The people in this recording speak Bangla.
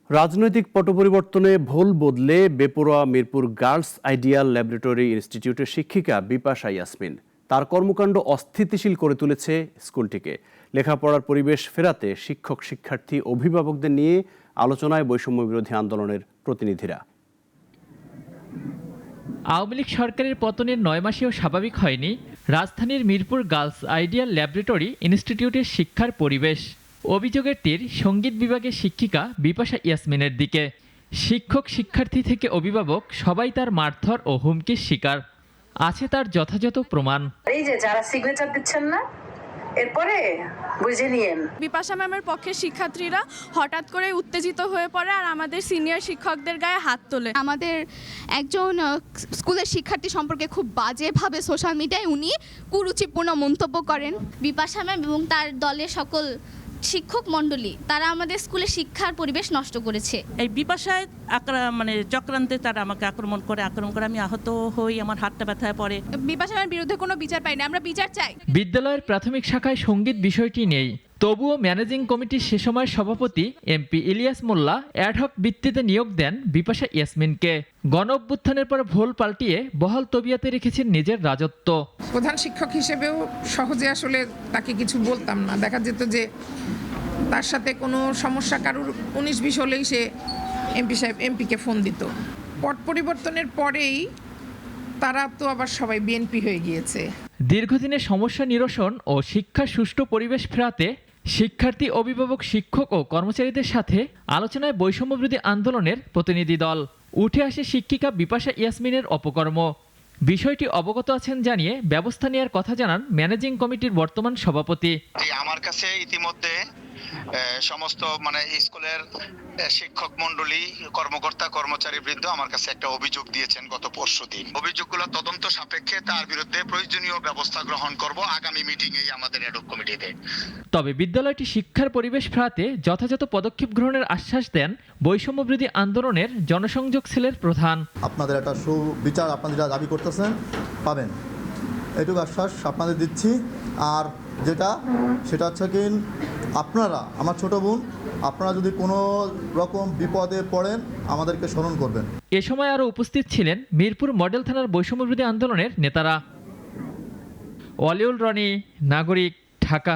রাজনৈতিক পট পরিবর্তনে ভুল বদলে বেপরোয়া মিরপুর গার্লস আইডিয়াল ল্যাবরেটরি ইনস্টিটিউটের শিক্ষিকা বিপাশা ইয়াসমিন তার কর্মকাণ্ড অস্থিতিশীল করে তুলেছে স্কুলটিকে। লেখাপড়ার পরিবেশ ফেরাতে শিক্ষক শিক্ষার্থী অভিভাবকদের নিয়ে আলোচনায় বৈষম্য বিরোধী আন্দোলনের প্রতিনিধিরা। আওয়ামী লীগ সরকারের পতনের 9 মাসেও স্বাভাবিক হয়নি রাজধানীর মিরপুর গার্লস আইডিয়াল ল্যাবরেটরি ইনস্টিটিউটের শিক্ষার পরিবেশ। অভিযোগের তীর সঙ্গীত বিভাগের শিক্ষিকা বিপাশা ইয়াসমিনের দিকে। শিক্ষক শিক্ষার্থী থেকে অভিভাবক সবাই তার মারধর ও হুমকির শিকার। আছে তার যথাযথ প্রমাণ। এই যে যারা সিগনেচার দিচ্ছেন না, এরপরে বুঝে নিয়েন। বিপাশা ম্যামের পক্ষের শিক্ষার্থীরা হঠাৎ করে উত্তেজিত হয়ে পড়ে আর আমাদের সিনিয়র শিক্ষকদের গায়ে হাত তোলে। আমাদের একজন স্কুলের শিক্ষার্থী সম্পর্কে খুব বাজেভাবে সোশ্যাল মিডিয়ায় উনি কুরুচিপূর্ণ মন্তব্য করেন। বিপাশা ম্যাম এবং তার দলের সকল শিক্ষক মণ্ডলী তারা আমাদের স্কুলে শিক্ষার পরিবেশ নষ্ট করেছে। এই বিপাশায় চক্রান্তে তারা আমাকে আক্রমণ করে আমি আহত হই, আমার হাতটা ব্যথায় পড়ে। বিপাশা ম্যামের বিরুদ্ধে কোনো বিচার পাইনি, আমরা বিচার চাই। বিদ্যালয়ের প্রাথমিক শাখায় সঙ্গীত বিষয়টি নেই, তবুও ম্যানেজিং কমিটির সে সময় সভাপতি এমপি ইলিয়াস মোল্লা অ্যাডহক ভিত্তিতে নিয়োগ দেন বিপাশা ইয়াসমিনকে। গণ অভ্যুত্থানের পর ভোল পাল্টিয়ে বহাল তবিয়াতে রেখেছেন নিজের রাজত্ব। প্রধান শিক্ষক হিসেবেও সহজে আসলে তাকে কিছু বলতাম না। দেখা যেত যে তার সাথে কোনো সমস্যা কারুর 19-20 হলেই সে এমপিকে ফোন দিত। পট পরিবর্তনের পরেই তারা তো আবার সবাই বিএনপি হয়ে গিয়েছে। দীর্ঘদিনের সমস্যা নিরসন ও শিক্ষার সুষ্ঠু পরিবেশ ফেরাতে শিক্ষার্থী, অভিভাবক, শিক্ষক ও কর্মচারীদের সাথে আলোচনায় বৈষম্য বিরোধী আন্দোলনের প্রতিনিধি দল। উঠে আসে শিক্ষিকা বিপাশা ইয়াসমিনের অপকর্ম। বিষয়টি অবগত আছেন জানিয়ে ব্যবস্থা নেওয়ার কথা জানান ম্যানেজিং কমিটির বর্তমান সভাপতি। আমার কাছে ইতিমধ্যে সমস্ত স্কুলের শিক্ষক মণ্ডলী, কর্মকর্তা, কর্মচারী বৃন্দ আমার কাছে একটা অভিযোগ দিয়েছেন গত পরশুদিন। অভিযোগগুলো তদন্ত সাপেক্ষে তার বিরুদ্ধে প্রয়োজনীয় ব্যবস্থা গ্রহণ করব আগামী মিটিংয়েই আমাদের অ্যাডহক কমিটিতে। তবে বিদ্যালয়টি শিক্ষার পরিবেশ ফেরাতে যথাযথ পদক্ষেপ গ্রহণের আশ্বাস দেন বৈষম্য বিরোধী আন্দোলনের জনসংযোগ সেলের প্রধান। আপনাদের একটা সুবিচার আপনারা যা দাবি করতেছেন পাবেন, এটুকু আশ্বাস আপনাদের দিচ্ছি। আর সেটা হচ্ছে কি, আপনারা, আমার ছোট বোন, আপনারা যদি কোনো রকম বিপদে পড়েন আমাদেরকে স্মরণ করবেন। এ সময় আরও উপস্থিত ছিলেন মিরপুর মডেল থানার বৈষম্য বিরোধী আন্দোলনের নেতারা। ওয়ালিউল রনি, নাগরিক, ঢাকা।